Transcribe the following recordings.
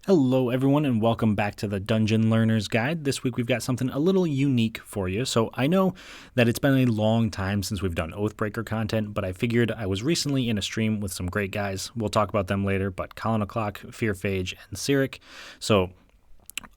Hello everyone and welcome back to the Dungeon Learner's Guide. This week we've got something a little unique for you. So I know that it's been a long time since we've done Oathbreaker content, but I figured I was recently in a stream with some great guys. We'll talk about them later, but Colin O'Clock, Fearphage, and Cyric. So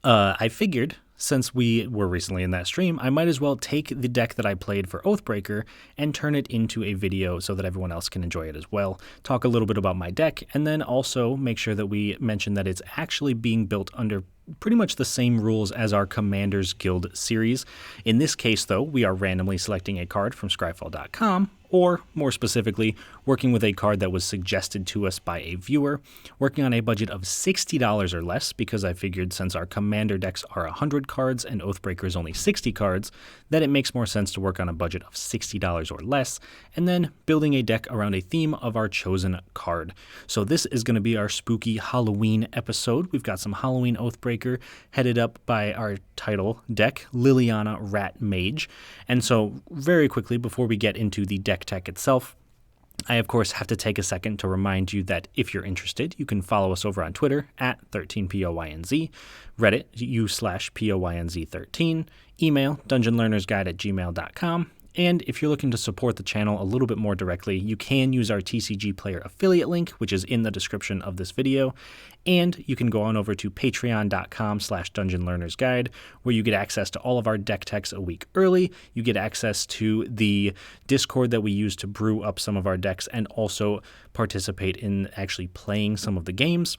I figured since we were recently in that stream, I might as well take the deck that I played for Oathbreaker and turn it into a video so that everyone else can enjoy it as well. Talk a little bit about my deck, and then also make sure that we mention that it's actually being built under pretty much the same rules as our Commanders Guild series. In this case, though, we are randomly selecting a card from scryfall.com, or more specifically, working with a card that was suggested to us by a viewer, working on a budget of $60 or less, because I figured since our Commander decks are 100 cards and Oathbreaker is only 60 cards, that it makes more sense to work on a budget of $60 or less, and then building a deck around a theme of our chosen card. So this is going to be our spooky Halloween episode. We've got some Halloween Oathbreaker headed up by our title deck, Liliana Rat Mage. And so very quickly, before we get into the deck tech itself, I, of course, have to take a second to remind you that if you're interested, you can follow us over on Twitter at 13POYNZ, Reddit u/POYNZ13, email dungeonlearnersguide@gmail.com, and if you're looking to support the channel a little bit more directly, you can use our TCG Player affiliate link, which is in the description of this video, and you can go on over to patreon.com/dungeonlearnersguide, where you get access to all of our deck techs a week early. You get access to the Discord that we use to brew up some of our decks and also participate in actually playing some of the games.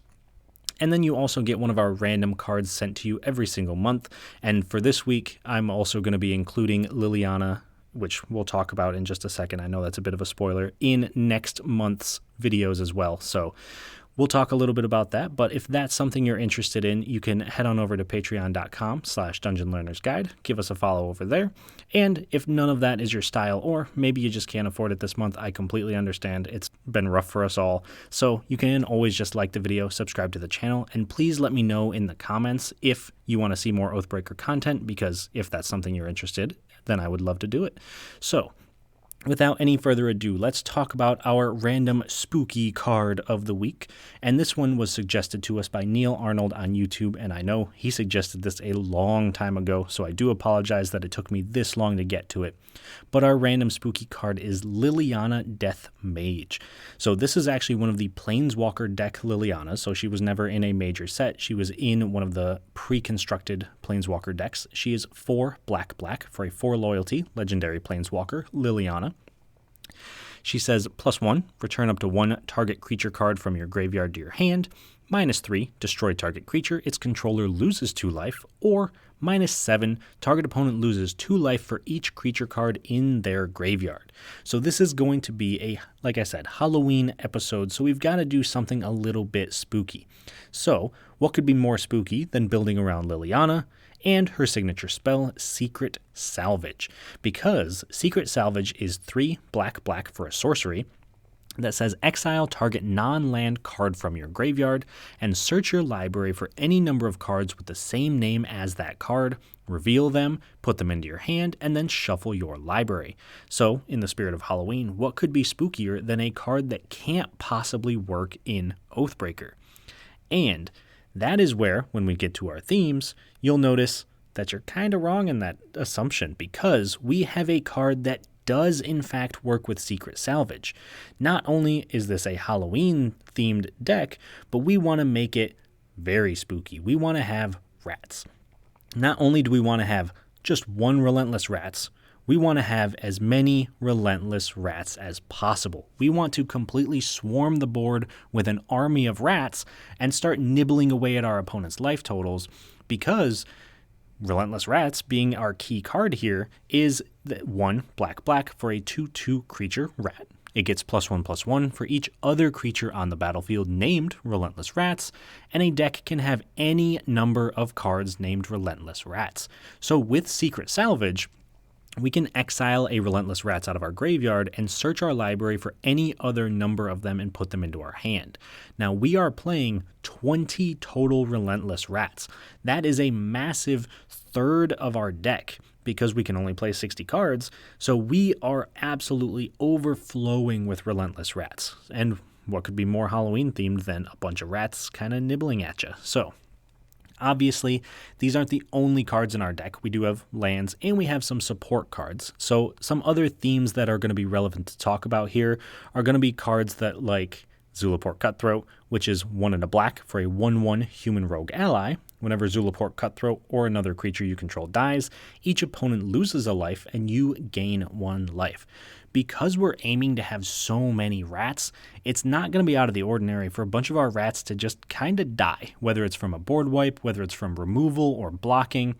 And then you also get one of our random cards sent to you every single month. And for this week, I'm also going to be including Liliana, which we'll talk about in just a second. I know that's a bit of a spoiler, in next month's videos as well. So we'll talk a little bit about that, but if that's something you're interested in, you can head on over to patreon.com/dungeonlearnersguide. Give us a follow over there. And if none of that is your style, or maybe you just can't afford it this month, I completely understand. It's been rough for us all. So you can always just like the video, subscribe to the channel, and please let me know in the comments if you want to see more Oathbreaker content, because if that's something you're interested in, then I would love to do it. So without any further ado, let's talk about our random spooky card of the week. And this one was suggested to us by Neil Arnold on YouTube, and I know he suggested this a long time ago, so I do apologize that it took me this long to get to it. But our random spooky card is Liliana Death Mage. So this is actually one of the Planeswalker deck Lilianas, so she was never in a major set. She was in one of the pre-constructed Planeswalker decks. She is 4 black for a 4 loyalty legendary Planeswalker, Liliana. She says, +1, return up to 1 target creature card from your graveyard to your hand, -3, destroy target creature, its controller loses 2 life, or -7, target opponent loses 2 life for each creature card in their graveyard. So this is going to be a, like I said, Halloween episode, so we've got to do something a little bit spooky. So what could be more spooky than building around Liliana and her signature spell, Secret Salvage? Because Secret Salvage is 3 black for a sorcery that says exile target non-land card from your graveyard and search your library for any number of cards with the same name as that card, reveal them, put them into your hand, and then shuffle your library. So, in the spirit of Halloween, what could be spookier than a card that can't possibly work in Oathbreaker? And that is where, when we get to our themes, you'll notice that you're kind of wrong in that assumption, because we have a card that does in fact work with Secret Salvage. Not only is this a Halloween-themed deck, but we want to make it very spooky. We want to have rats. Not only do we want to have just 1 Relentless Rats, we want to have as many Relentless Rats as possible. We want to completely swarm the board with an army of rats and start nibbling away at our opponent's life totals, because Relentless Rats, being our key card here, is 1 black for a 2/2 creature rat. It gets +1/+1 for each other creature on the battlefield named Relentless Rats, and a deck can have any number of cards named Relentless Rats. So with Secret Salvage, we can exile a Relentless Rats out of our graveyard and search our library for any other number of them and put them into our hand. Now, we are playing 20 total Relentless Rats. That is a massive third of our deck, because we can only play 60 cards, so we are absolutely overflowing with Relentless Rats. And what could be more Halloween themed than a bunch of rats kind of nibbling at you? So obviously, these aren't the only cards in our deck. We do have lands and we have some support cards. So some other themes that are going to be relevant to talk about here are going to be cards that like Zulaport Cutthroat, which is 1 and a black for a 1/1 human rogue ally. Whenever Zulaport Cutthroat or another creature you control dies, each opponent loses a life and you gain 1 life. Because we're aiming to have so many rats, it's not going to be out of the ordinary for a bunch of our rats to just kind of die, whether it's from a board wipe, whether it's from removal or blocking.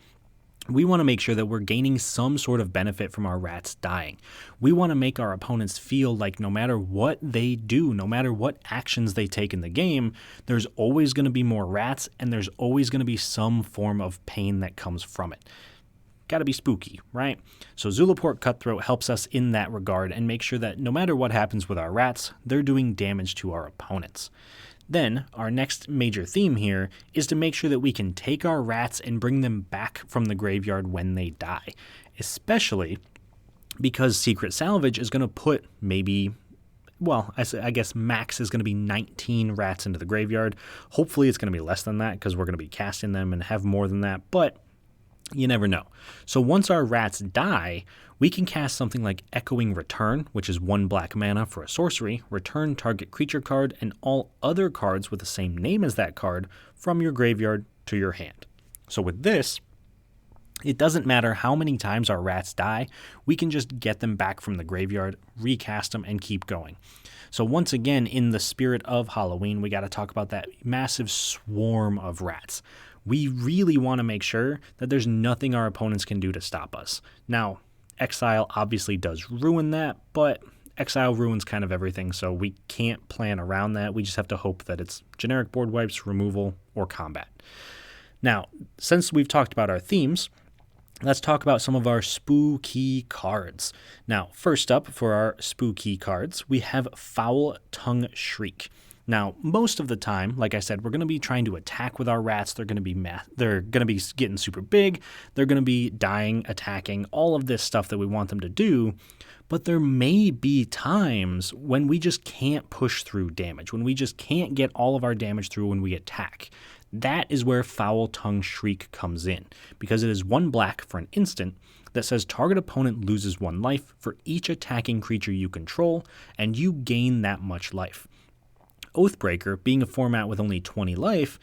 We want to make sure that we're gaining some sort of benefit from our rats dying. We want to make our opponents feel like no matter what they do, no matter what actions they take in the game, there's always going to be more rats and there's always going to be some form of pain that comes from it. Got to be spooky, right? So Zulaport Cutthroat helps us in that regard and make sure that no matter what happens with our rats, they're doing damage to our opponents. Then, our next major theme here is to make sure that we can take our rats and bring them back from the graveyard when they die, especially because Secret Salvage is going to put maybe, well, I guess max is going to be 19 rats into the graveyard. Hopefully it's going to be less than that because we're going to be casting them and have more than that, but you never know. So once our rats die, we can cast something like Echoing Return, which is 1 black mana for a sorcery, return target creature card and all other cards with the same name as that card from your graveyard to your hand. So with this, it doesn't matter how many times our rats die, we can just get them back from the graveyard, recast them, and keep going. So once again, in the spirit of Halloween, we got to talk about that massive swarm of rats. We really want to make sure that there's nothing our opponents can do to stop us. Now, Exile obviously does ruin that, but Exile ruins kind of everything, so we can't plan around that. We just have to hope that it's generic board wipes, removal, or combat. Now, since we've talked about our themes, let's talk about some of our spooky cards. Now, first up for our spooky cards, we have Foul Tongue Shriek. Now, most of the time, like I said, we're going to be trying to attack with our rats. They're going to be getting super big. They're going to be dying, attacking, all of this stuff that we want them to do. But there may be times when we just can't push through damage, when we just can't get all of our damage through when we attack. That is where Foul Tongue Shriek comes in, because it is 1 black for an instant that says target opponent loses 1 life for each attacking creature you control, and you gain that much life. Oathbreaker, being a format with only 20 life,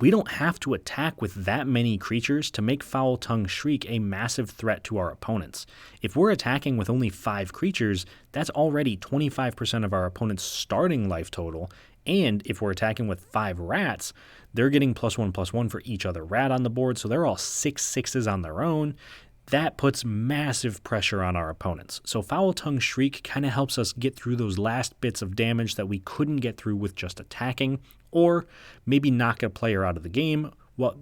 we don't have to attack with that many creatures to make Foul Tongue Shriek a massive threat to our opponents. If we're attacking with only 5 creatures, that's already 25% of our opponent's starting life total, and if we're attacking with 5 rats, they're getting +1/+1 for each other rat on the board, so they're all 6/6s on their own. That puts massive pressure on our opponents. So Foul Tongue Shriek kind of helps us get through those last bits of damage that we couldn't get through with just attacking, or maybe knock a player out of the game. Well,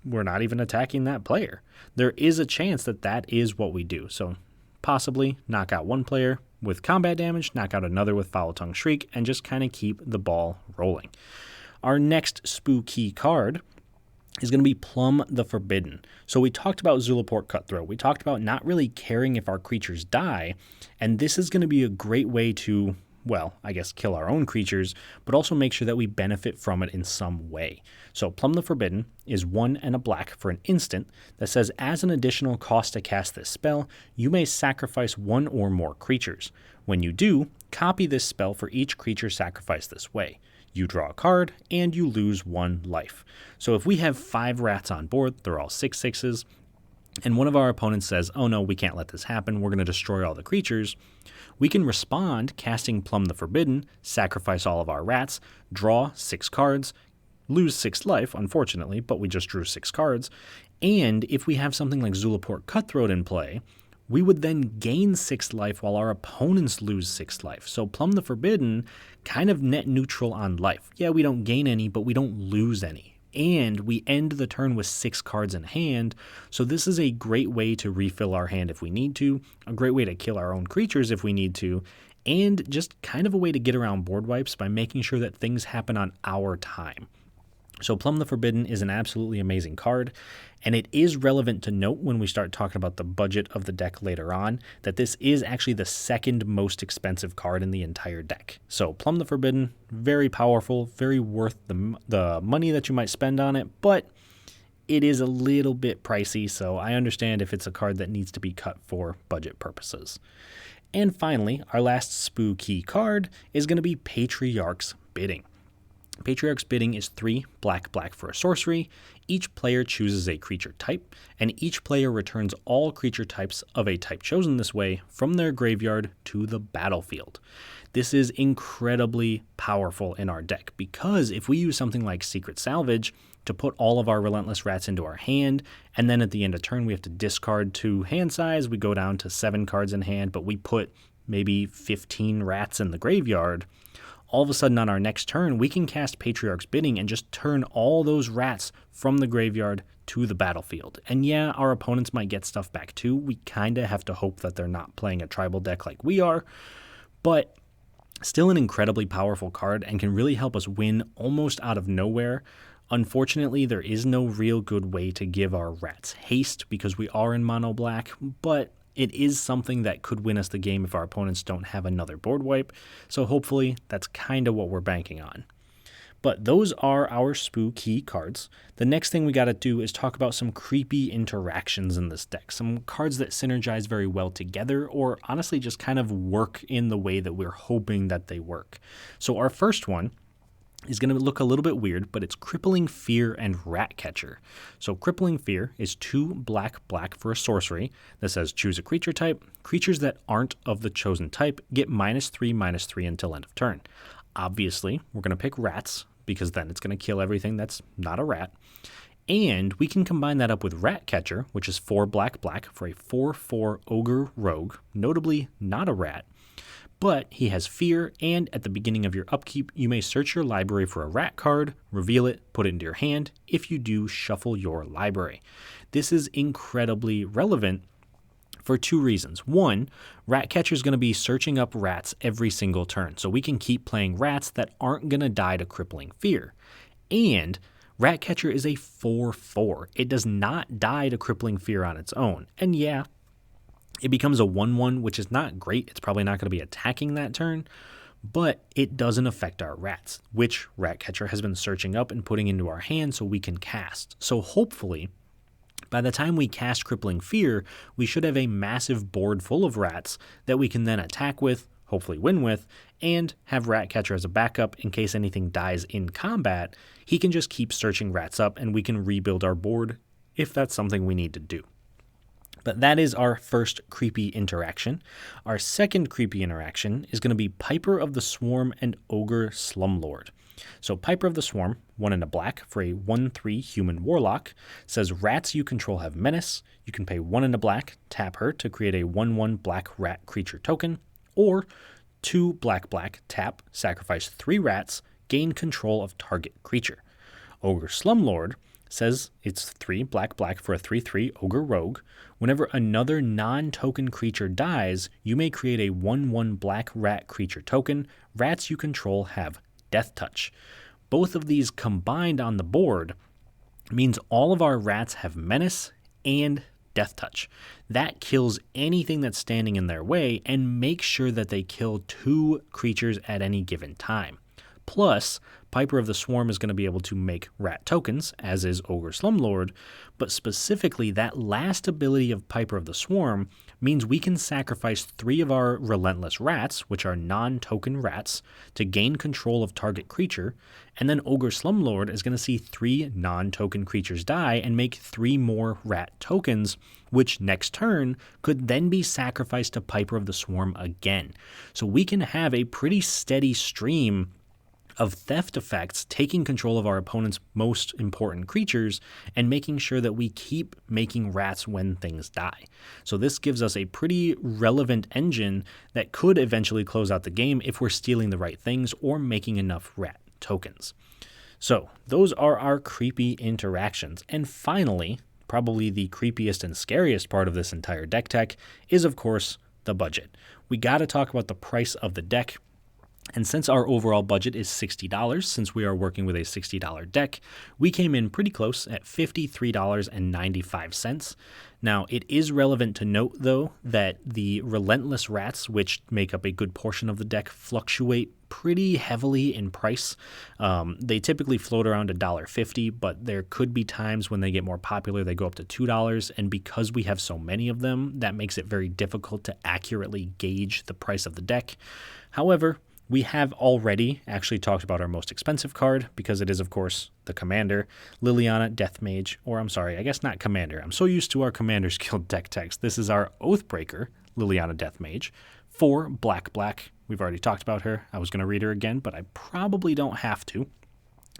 we're not even attacking that player. There is a chance that that is what we do. So possibly knock out 1 player with combat damage, knock out another with Foul Tongue Shriek, and just kind of keep the ball rolling. Our next spooky card is going to be Plumb the Forbidden. So we talked about Zulaport Cutthroat. We talked about not really caring if our creatures die, and this is going to be a great way to, well, I guess kill our own creatures, but also make sure that we benefit from it in some way. So Plumb the Forbidden is 1 and a black for an instant that says as an additional cost to cast this spell, you may sacrifice 1 or more creatures. When you do, copy this spell for each creature sacrificed this way. You draw a card, and you lose 1 life. So if we have 5 rats on board, they're all 6/6s, and one of our opponents says, oh no, we can't let this happen, we're going to destroy all the creatures, we can respond casting Plumb the Forbidden, sacrifice all of our rats, draw 6 cards, lose 6 life, unfortunately, but we just drew 6 cards, and if we have something like Zulaport Cutthroat in play, we would then gain 6 life while our opponents lose 6 life. So Plumb the Forbidden, kind of net neutral on life. Yeah, we don't gain any, but we don't lose any. And we end the turn with 6 cards in hand, so this is a great way to refill our hand if we need to, a great way to kill our own creatures if we need to, and just kind of a way to get around board wipes by making sure that things happen on our time. So Plumb the Forbidden is an absolutely amazing card, and it is relevant to note when we start talking about the budget of the deck later on that this is actually the second most expensive card in the entire deck. So Plumb the Forbidden, very powerful, very worth the money that you might spend on it, but it is a little bit pricey, so I understand if it's a card that needs to be cut for budget purposes. And finally, our last spooky card is going to be Patriarch's Bidding. Patriarch's Bidding is 3 black for a sorcery. Each player chooses a creature type, and each player returns all creature types of a type chosen this way from their graveyard to the battlefield. This is incredibly powerful in our deck because if we use something like Secret Salvage to put all of our Relentless Rats into our hand, and then at the end of turn we have to discard 2 hand size, we go down to 7 cards in hand, but we put maybe 15 rats in the graveyard, all of a sudden on our next turn, we can cast Patriarch's Bidding and just turn all those rats from the graveyard to the battlefield. And yeah, our opponents might get stuff back too. We kind of have to hope that they're not playing a tribal deck like we are, but still an incredibly powerful card and can really help us win almost out of nowhere. Unfortunately, there is no real good way to give our rats haste because we are in mono black, but it is something that could win us the game if our opponents don't have another board wipe, so hopefully that's kind of what we're banking on. But those are our spooky cards. The next thing we got to do is talk about some creepy interactions in this deck, some cards that synergize very well together or honestly just kind of work in the way that we're hoping that they work. So our first one is going to look a little bit weird, but it's Crippling Fear and Ratcatcher. So Crippling Fear is 2 black for a sorcery that says choose a creature type. Creatures that aren't of the chosen type get -3/-3 until end of turn. Obviously, we're going to pick rats because then it's going to kill everything that's not a rat. And we can combine that up with Ratcatcher, which is 4 black for a 4/4 ogre rogue, notably not a rat. But he has fear, and at the beginning of your upkeep, you may search your library for a rat card, reveal it, put it into your hand. If you do, shuffle your library. This is incredibly relevant for 2 reasons. One, Ratcatcher is going to be searching up rats every single turn, so we can keep playing rats that aren't going to die to Crippling Fear. And Ratcatcher is a 4/4. It does not die to Crippling Fear on its own. And yeah, it becomes a 1/1, which is not great. It's probably not going to be attacking that turn, but it doesn't affect our rats, which Ratcatcher has been searching up and putting into our hand so we can cast. So hopefully, by the time we cast Crippling Fear, we should have a massive board full of rats that we can then attack with, hopefully win with, and have Ratcatcher as a backup in case anything dies in combat. He can just keep searching rats up and we can rebuild our board if that's something we need to do. But that is our first creepy interaction. Our second creepy interaction is going to be Piper of the Swarm and Ogre Slumlord. So Piper of the Swarm, 1 and a black for a 1/3 human warlock, says rats you control have menace. You can pay 1 and a black, tap her to create a 1/1 black rat creature token, or 2 black, tap, sacrifice 3 rats, gain control of target creature. Ogre Slumlord says it's 3 black for a 3/3 ogre rogue. Whenever another non-token creature dies, you may create a 1/1 black rat creature token. Rats you control have death touch. Both of these combined on the board means all of our rats have menace and death touch. That kills anything that's standing in their way and makes sure that they kill 2 creatures at any given time. Plus, Piper of the Swarm is going to be able to make rat tokens, as is Ogre Slumlord, but specifically that last ability of Piper of the Swarm means we can sacrifice 3 of our Relentless Rats, which are non-token rats, to gain control of target creature, and then Ogre Slumlord is going to see 3 non-token creatures die and make 3 more rat tokens, which next turn could then be sacrificed to Piper of the Swarm again. So we can have a pretty steady stream of theft effects taking control of our opponent's most important creatures and making sure that we keep making rats when things die. So this gives us a pretty relevant engine that could eventually close out the game if we're stealing the right things or making enough rat tokens. So those are our creepy interactions. And finally, probably the creepiest and scariest part of this entire deck tech is, of course, the budget. We got to talk about the price of the deck. And since our overall budget is $60, since we are working with a $60 deck, we came in pretty close at $53.95. Now, it is relevant to note, though, that the Relentless Rats, which make up a good portion of the deck, fluctuate pretty heavily in price. They typically float around $1.50, but there could be times when they get more popular, they go up to $2, and because we have so many of them, that makes it very difficult to accurately gauge the price of the deck. However, we have already actually talked about our most expensive card because it is, of course, the Commander, Liliana Death Mage, or I'm sorry, I guess not Commander. I'm so used to our Commander's Guild deck text. This is our Oathbreaker, Liliana Death Mage, for black. We've already talked about her. I was going to read her again, but I probably don't have to.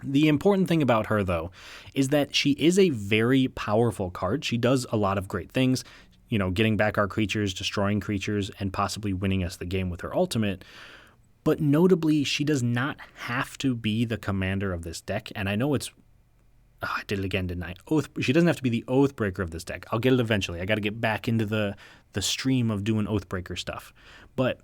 The important thing about her, though, is that she is a very powerful card. She does a lot of great things, getting back our creatures, destroying creatures, and possibly winning us the game with her ultimate. But notably, she does not have to be the commander of this deck. And I know I did it again, didn't I? She doesn't have to be the Oathbreaker of this deck. I'll get it eventually. I got to get back into the stream of doing Oathbreaker stuff. But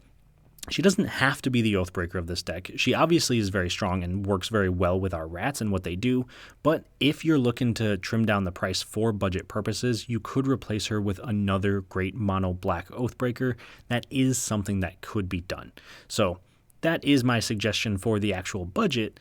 she doesn't have to be the Oathbreaker of this deck. She obviously is very strong and works very well with our rats and what they do. But if you're looking to trim down the price for budget purposes, you could replace her with another great mono black Oathbreaker. That is something that could be done. So that is my suggestion for the actual budget.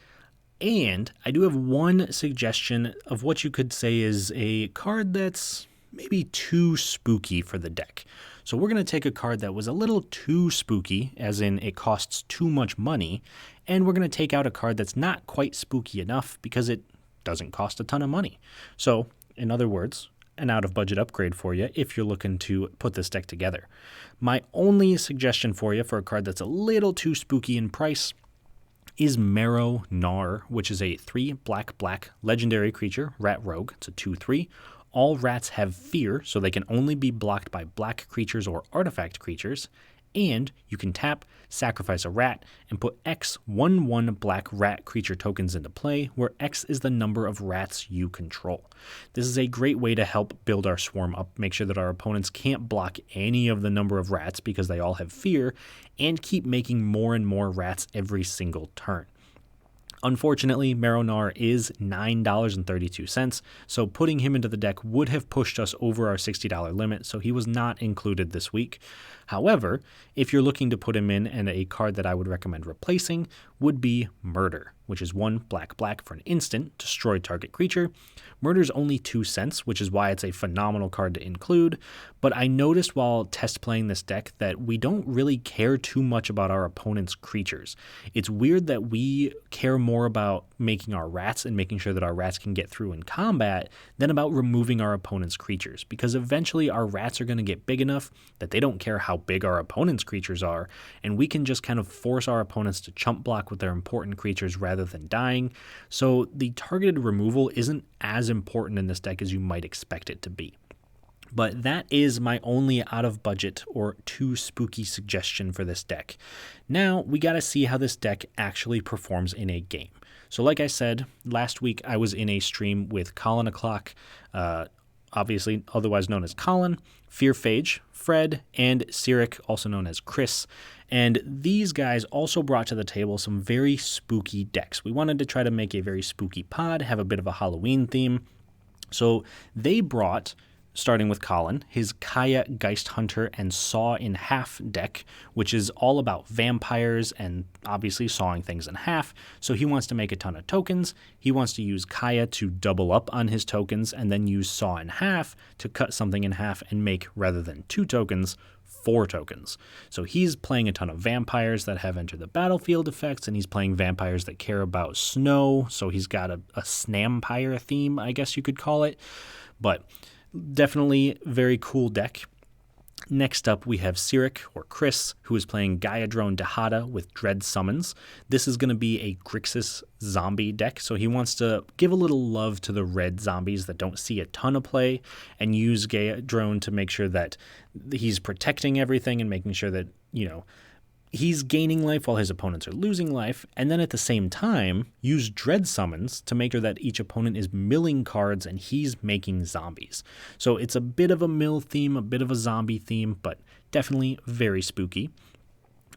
And I do have one suggestion of what you could say is a card that's maybe too spooky for the deck. So we're going to take a card that was a little too spooky, as in it costs too much money, and we're going to take out a card that's not quite spooky enough because it doesn't cost a ton of money. So, in other words, an out-of-budget upgrade for you if you're looking to put this deck together. My only suggestion for you for a card that's a little too spooky in price is Marrow Gnar, which is a 3 black legendary creature, rat rogue. It's a 2/3. All rats have fear, so they can only be blocked by black creatures or artifact creatures. And you can tap, sacrifice a rat, and put X 1/1 black rat creature tokens into play, where X is the number of rats you control. This is a great way to help build our swarm up, make sure that our opponents can't block any of the number of rats because they all have fear, and keep making more and more rats every single turn. Unfortunately, Marrow Gnar is $9.32, so putting him into the deck would have pushed us over our $60 limit, so he was not included this week. However, if you're looking to put him in, and a card that I would recommend replacing would be Murder, which is 1 black for an instant, destroy target creature. Murder's only 2 cents, which is why it's a phenomenal card to include, but I noticed while test playing this deck that we don't really care too much about our opponent's creatures. It's weird that we care more about making our rats and making sure that our rats can get through in combat than about removing our opponent's creatures, because eventually our rats are going to get big enough that they don't care how big our opponent's creatures are, and we can just kind of force our opponents to chump block with their important creatures rather than dying. So the targeted removal isn't as important in this deck as you might expect it to be. But that is my only out of budget or too spooky suggestion for this deck. Now we got to see how this deck actually performs in a game. So like I said, last week I was in a stream with Colin O'Clock, obviously otherwise known as Colin, Fearphage, Fred, and Cyric, also known as Chris. And these guys also brought to the table some very spooky decks. We wanted to try to make a very spooky pod, have a bit of a Halloween theme. So they brought, starting with Colin, his Kaya Geist Hunter and Saw in Half deck, which is all about vampires and obviously sawing things in half. So he wants to make a ton of tokens. He wants to use Kaya to double up on his tokens and then use Saw in Half to cut something in half and make, rather than 2 tokens, 4 tokens. So he's playing a ton of vampires that have enter the battlefield effects, and he's playing vampires that care about snow. So he's got a Snampire theme, I guess you could call it. But definitely very cool deck. Next up, we have Cyric, or Chris, who is playing Gaiadrone Dahada with Dread Summons. This is going to be a Grixis zombie deck, so he wants to give a little love to the red zombies that don't see a ton of play and use Gaiadrone to make sure that he's protecting everything and making sure that, he's gaining life while his opponents are losing life, and then at the same time, use Dread Summons to make sure that each opponent is milling cards and he's making zombies. So it's a bit of a mill theme, a bit of a zombie theme, but definitely very spooky.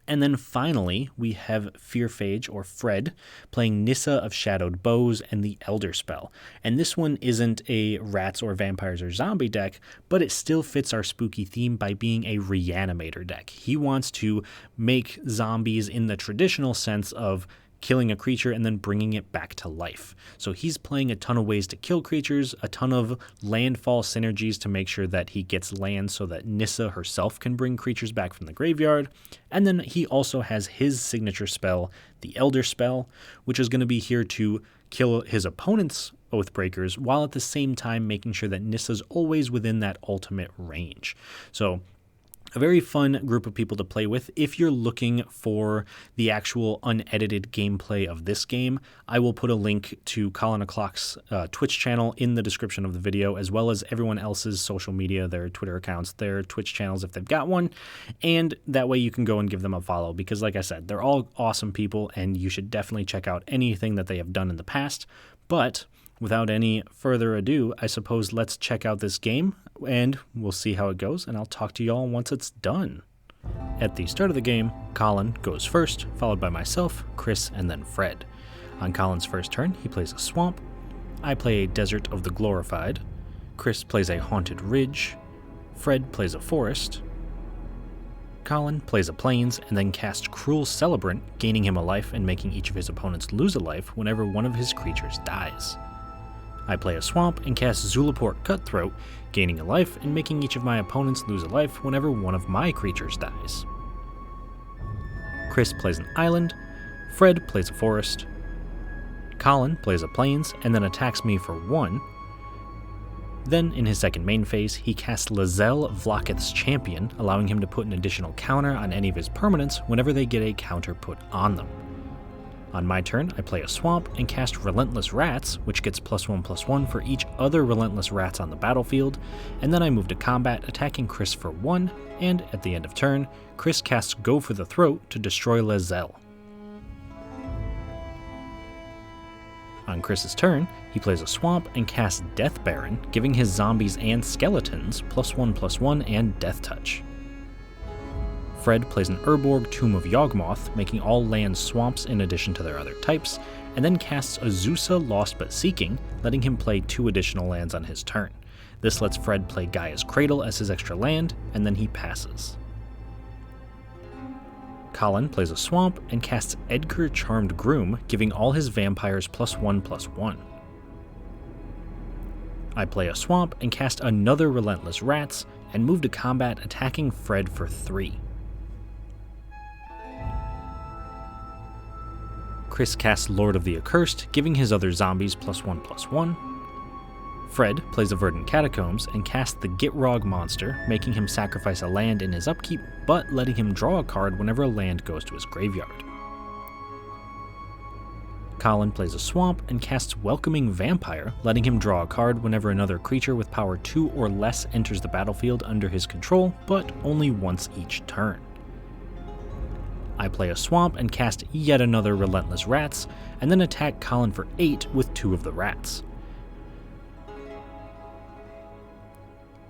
And then finally, we have Fearphage, or Fred, playing Nissa of Shadowed Bows and the Elder Spell. And this one isn't a rats or vampires or zombie deck, but it still fits our spooky theme by being a reanimator deck. He wants to make zombies in the traditional sense of killing a creature and then bringing it back to life. So he's playing a ton of ways to kill creatures, a ton of landfall synergies to make sure that he gets land so that Nissa herself can bring creatures back from the graveyard. And then he also has his signature spell, the Elder Spell, which is going to be here to kill his opponent's Oathbreakers while at the same time making sure that Nissa's always within that ultimate range. So a very fun group of people to play with. If you're looking for the actual unedited gameplay of this game, I will put a link to Colin O'Clock's Twitch channel in the description of the video, as well as everyone else's social media, their Twitter accounts, their Twitch channels if they've got one, and that way you can go and give them a follow, because like I said, they're all awesome people, and you should definitely check out anything that they have done in the past. But without any further ado, I suppose let's check out this game, and we'll see how it goes, and I'll talk to y'all once it's done. At the start of the game, Colin goes first, followed by myself, Chris, and then Fred. On Colin's first turn, he plays a swamp. I play a Desert of the Glorified. Chris plays a Haunted Ridge. Fred plays a Forest. Colin plays a Plains and then casts Cruel Celebrant, gaining him a life and making each of his opponents lose a life whenever one of his creatures dies. I play a Swamp and cast Zulaport Cutthroat, gaining a life and making each of my opponents lose a life whenever one of my creatures dies. Chris plays an Island, Fred plays a Forest, Colin plays a Plains and then attacks me for 1. Then, in his second main phase, he casts Lizelle Vlaakith's Champion, allowing him to put an additional counter on any of his permanents whenever they get a counter put on them. On my turn, I play a Swamp and cast Relentless Rats, which gets +1/+1 for each other Relentless Rats on the battlefield, and then I move to combat, attacking Chris for 1, and at the end of turn, Chris casts Go for the Throat to destroy Lizelle. On Chris's turn, he plays a Swamp and casts Death Baron, giving his zombies and skeletons +1/+1 and Death Touch. Fred plays an Urborg Tomb of Yawgmoth, making all lands swamps in addition to their other types, and then casts Azusa Lost But Seeking, letting him play 2 additional lands on his turn. This lets Fred play Gaia's Cradle as his extra land, and then he passes. Colin plays a Swamp and casts Edgar Charmed Groom, giving all his vampires +1/+1. I play a Swamp and cast another Relentless Rats, and move to combat, attacking Fred for 3. Chris casts Lord of the Accursed, giving his other zombies +1/+1. Fred plays a Verdant Catacombs and casts the Gitrog monster, making him sacrifice a land in his upkeep, but letting him draw a card whenever a land goes to his graveyard. Colin plays a Swamp and casts Welcoming Vampire, letting him draw a card whenever another creature with power 2 or less enters the battlefield under his control, but only once each turn. I play a Swamp and cast yet another Relentless Rats, and then attack Colin for 8 with 2 of the rats.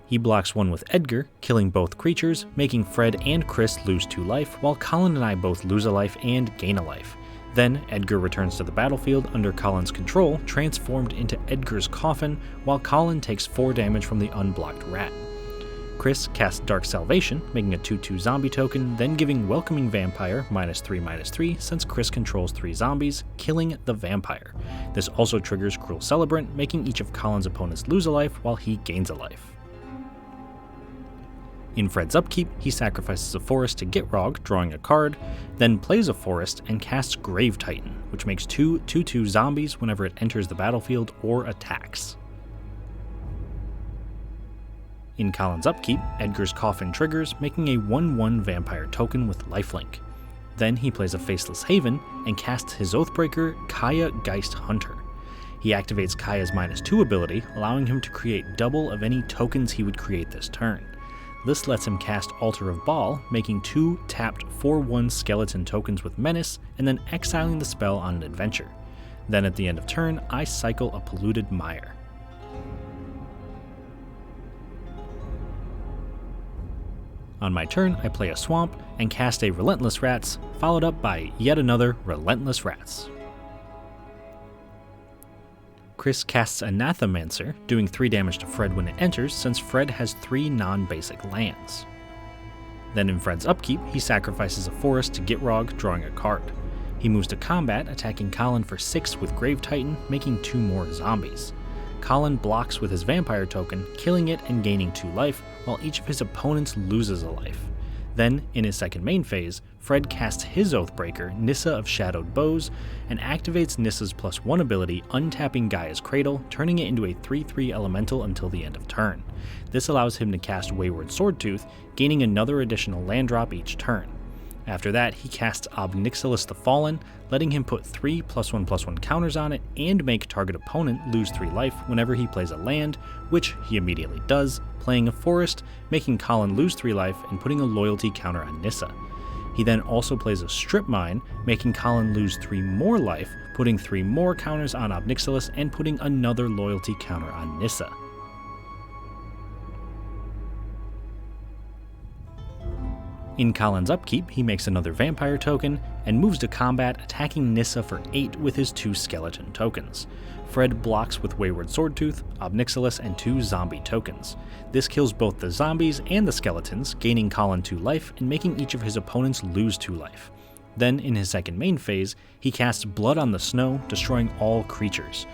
He blocks 1 with Edgar, killing both creatures, making Fred and Chris lose 2 life, while Colin and I both lose a life and gain a life. Then Edgar returns to the battlefield under Colin's control, transformed into Edgar's Coffin, while Colin takes 4 damage from the unblocked rat. Chris casts Dark Salvation, making a 2/2 zombie token, then giving Welcoming Vampire -3/3 since Chris controls 3 zombies, killing the vampire. This also triggers Cruel Celebrant, making each of Colin's opponents lose a life while he gains a life. In Fred's upkeep, he sacrifices a Forest to Gitrog, drawing a card, then plays a Forest and casts Grave Titan, which makes 2 2/2 zombies whenever it enters the battlefield or attacks. In Colin's upkeep, Edgar's Coffin triggers, making a 1/1 vampire token with lifelink. Then he plays a Faceless Haven and casts his Oathbreaker, Kaya Geist Hunter. He activates Kaya's -2 ability, allowing him to create double of any tokens he would create this turn. This lets him cast Altar of Baal, making 2 tapped 4/1 skeleton tokens with Menace, and then exiling the spell on an adventure. Then at the end of turn, I cycle a Polluted Mire. On my turn, I play a Swamp and cast a Relentless Rats, followed up by yet another Relentless Rats. Chris casts Anathemancer, doing 3 damage to Fred when it enters since Fred has 3 non-basic lands. Then in Fred's upkeep, he sacrifices a forest to Gitrog, drawing a card. He moves to combat, attacking Colin for 6 with Grave Titan, making 2 more zombies. Colin blocks with his vampire token, killing it and gaining 2 life, while each of his opponents loses a life. Then, in his second main phase, Fred casts his Oathbreaker, Nissa of Shadowed Bows, and activates Nissa's +1 ability, untapping Gaia's Cradle, turning it into a 3/3 elemental until the end of turn. This allows him to cast Wayward Swordtooth, gaining another additional land drop each turn. After that, he casts Obnixilis the Fallen, letting him put 3 +1/+1 counters on it and make target opponent lose 3 life whenever he plays a land, which he immediately does, playing a forest, making Colin lose 3 life and putting a loyalty counter on Nissa. He then also plays a Strip Mine, making Colin lose 3 more life, putting 3 more counters on Obnixilis and putting another loyalty counter on Nissa. In Colin's upkeep, he makes another vampire token and moves to combat, attacking Nissa for 8 with his 2 skeleton tokens. Fred blocks with Wayward Swordtooth, Obnixilis, and 2 zombie tokens. This kills both the zombies and the skeletons, gaining Colin 2 life and making each of his opponents lose 2 life. Then, in his second main phase, he casts Blood on the Snow, destroying all creatures.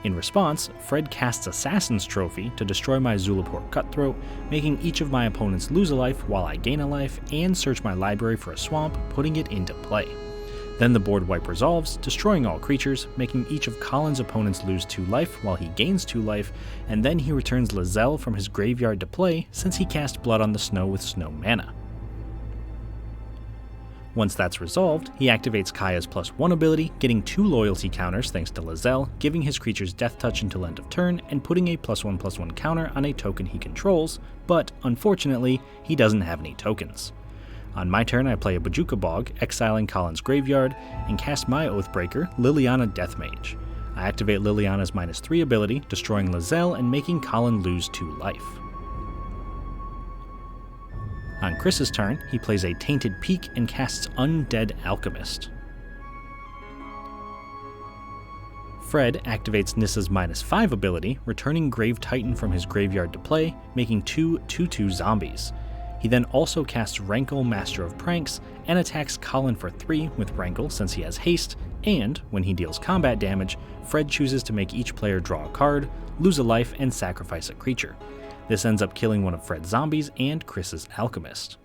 In response, Fred casts Assassin's Trophy to destroy my Zulaport Cutthroat, making each of my opponents lose a life while I gain a life, and search my library for a swamp, putting it into play. Then the board wipe resolves, destroying all creatures, making each of Colin's opponents lose 2 life while he gains 2 life, and then he returns Lizelle from his graveyard to play since he cast Blood on the Snow with snow mana. Once that's resolved, he activates Kaya's +1 ability, getting 2 loyalty counters thanks to Lizelle, giving his creatures Death Touch until end of turn and putting a +1/+1 counter on a token he controls, but unfortunately, he doesn't have any tokens. On my turn, I play a Bojuka Bog, exiling Colin's graveyard, and cast my Oathbreaker, Liliana Death Mage. I activate Liliana's -3 ability, destroying Lizelle and making Colin lose 2 life. On Chris's turn, he plays a Tainted Peak and casts Undead Alchemist. Fred activates Nissa's -5 ability, returning Grave Titan from his graveyard to play, making 2 2/2 zombies. He then also casts Rankle, Master of Pranks, and attacks Colin for 3 with Rankle since he has haste, and, when he deals combat damage, Fred chooses to make each player draw a card, lose a life, and sacrifice a creature. This ends up killing one of Fred's zombies and Chris's alchemist.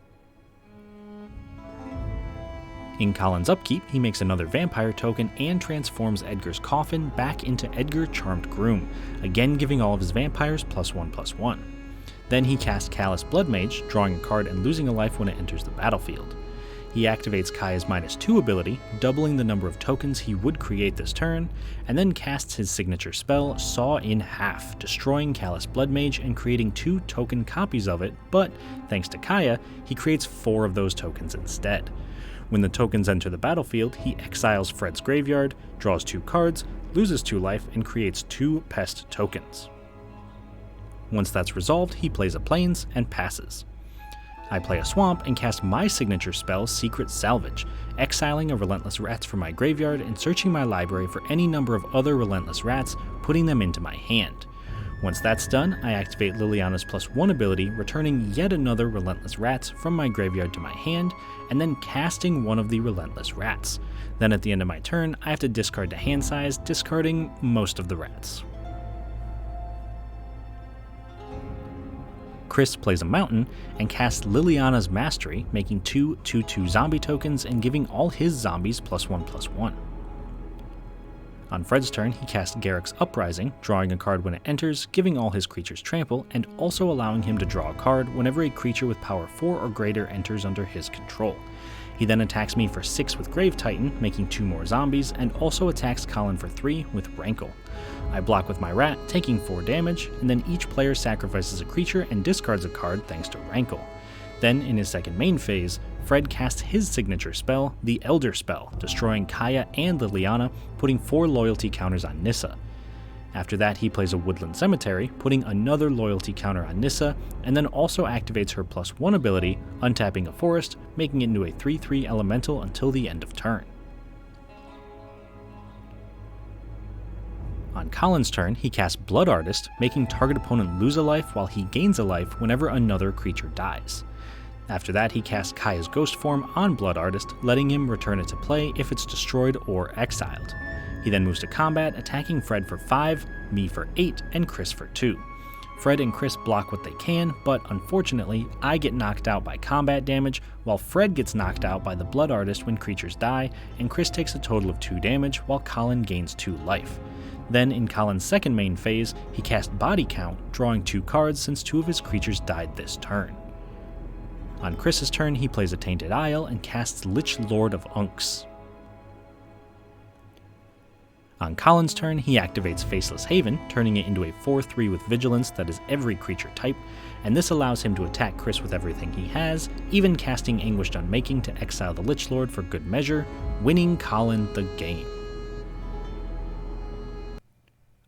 In Colin's upkeep, he makes another vampire token and transforms Edgar's Coffin back into Edgar Charmed Groom, again giving all of his vampires +1/+1. Then he casts Callous Blood Mage, drawing a card and losing a life when it enters the battlefield. He activates Kaya's -2 ability, doubling the number of tokens he would create this turn, and then casts his signature spell, Saw in Half, destroying Callous Blood Mage and creating 2 token copies of it, but thanks to Kaya, he creates 4 of those tokens instead. When the tokens enter the battlefield, he exiles Fred's graveyard, draws 2 cards, loses 2 life, and creates 2 pest tokens. Once that's resolved, he plays a Plains and passes. I play a Swamp and cast my signature spell, Secret Salvage, exiling a Relentless Rats from my graveyard and searching my library for any number of other Relentless Rats, putting them into my hand. Once that's done, I activate Liliana's +1 ability, returning yet another Relentless Rats from my graveyard to my hand, and then casting one of the Relentless Rats. Then at the end of my turn, I have to discard to hand size, discarding most of the rats. Chris plays a Mountain and casts Liliana's Mastery, making 2 2/2 zombie tokens and giving all his zombies +1/+1. On Fred's turn, he casts Garrick's Uprising, drawing a card when it enters, giving all his creatures trample, and also allowing him to draw a card whenever a creature with power 4 or greater enters under his control. He then attacks me for 6 with Grave Titan, making 2 more zombies, and also attacks Colin for 3 with Rankle. I block with my rat, taking 4 damage, and then each player sacrifices a creature and discards a card thanks to Rankle. Then, in his second main phase, Fred casts his signature spell, the Elder Spell, destroying Kaya and Liliana, putting 4 loyalty counters on Nissa. After that, he plays a Woodland Cemetery, putting another loyalty counter on Nissa, and then also activates her +1 ability, untapping a forest, making it into a 3/3 elemental until the end of turn. On Colin's turn, he casts Blood Artist, making target opponent lose a life while he gains a life whenever another creature dies. After that, he casts Kaya's Ghost form on Blood Artist, letting him return it to play if it's destroyed or exiled. He then moves to combat, attacking Fred for 5, me for 8, and Chris for 2. Fred and Chris block what they can, but unfortunately, I get knocked out by combat damage, while Fred gets knocked out by the Blood Artist when creatures die, and Chris takes a total of 2 damage, while Colin gains 2 life. Then, in Colin's second main phase, he cast Body Count, drawing 2 cards since 2 of his creatures died this turn. On Chris's turn, he plays a Tainted Isle and casts Lich Lord of Unks. On Colin's turn, he activates Faceless Haven, turning it into a 4/3 with Vigilance that is every creature type, and this allows him to attack Chris with everything he has, even casting Anguished Unmaking to exile the Lich Lord for good measure, winning Colin the game.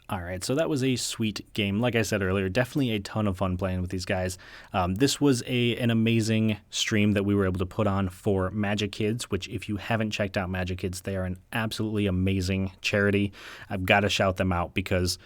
Alright, so that was a sweet game. Like I said earlier, definitely a ton of fun playing with these guys. This was an amazing stream that we were able to put on for Magic Kids, which if you haven't checked out Magic Kids, they are an absolutely amazing charity. I've got to shout them out because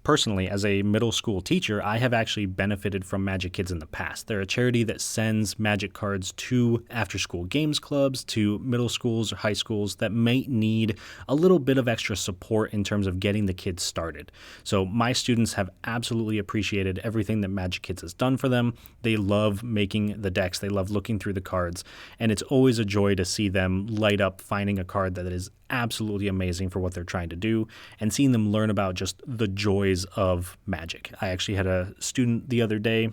personally, as a middle school teacher, I have actually benefited from Magic Kids in the past. They're a charity that sends Magic cards to after-school games clubs, to middle schools or high schools that might need a little bit of extra support in terms of getting the kids started. So my students have absolutely appreciated everything that Magic Kids has done for them. They love making the decks. They love looking through the cards. And it's always a joy to see them light up finding a card that is absolutely amazing for what they're trying to do, and seeing them learn about just the joys of Magic. I actually had a student the other day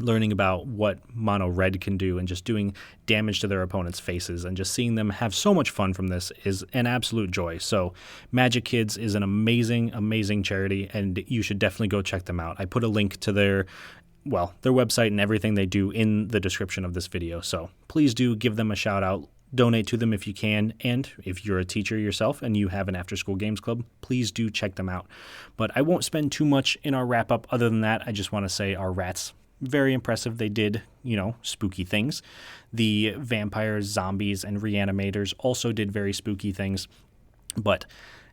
learning about what mono red can do and just doing damage to their opponent's faces, and just seeing them have so much fun from this is an absolute joy. So Magic Kids is an amazing charity, and you should definitely go check them out. I put a link to their website and everything they do in the description of this video, so please do give them a shout out. Donate to them if you can, and if you're a teacher yourself and you have an after-school games club, please do check them out. But I won't spend too much in our wrap-up other than that. I just want to say our rats, very impressive. They did, spooky things. The vampires, zombies, and reanimators also did very spooky things. But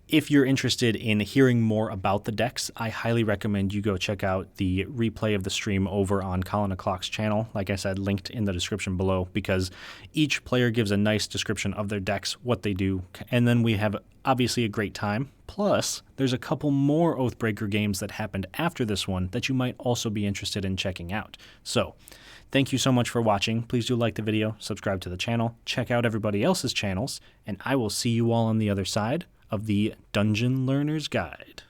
if you're interested in hearing more about the decks, I highly recommend you go check out the replay of the stream over on Colin O'Clock's channel, like I said, linked in the description below, because each player gives a nice description of their decks, what they do, and then we have obviously a great time. Plus, there's a couple more Oathbreaker games that happened after this one that you might also be interested in checking out. So, thank you so much for watching. Please do like the video, subscribe to the channel, check out everybody else's channels, and I will see you all on the other side of the Dungeon Learner's Guide.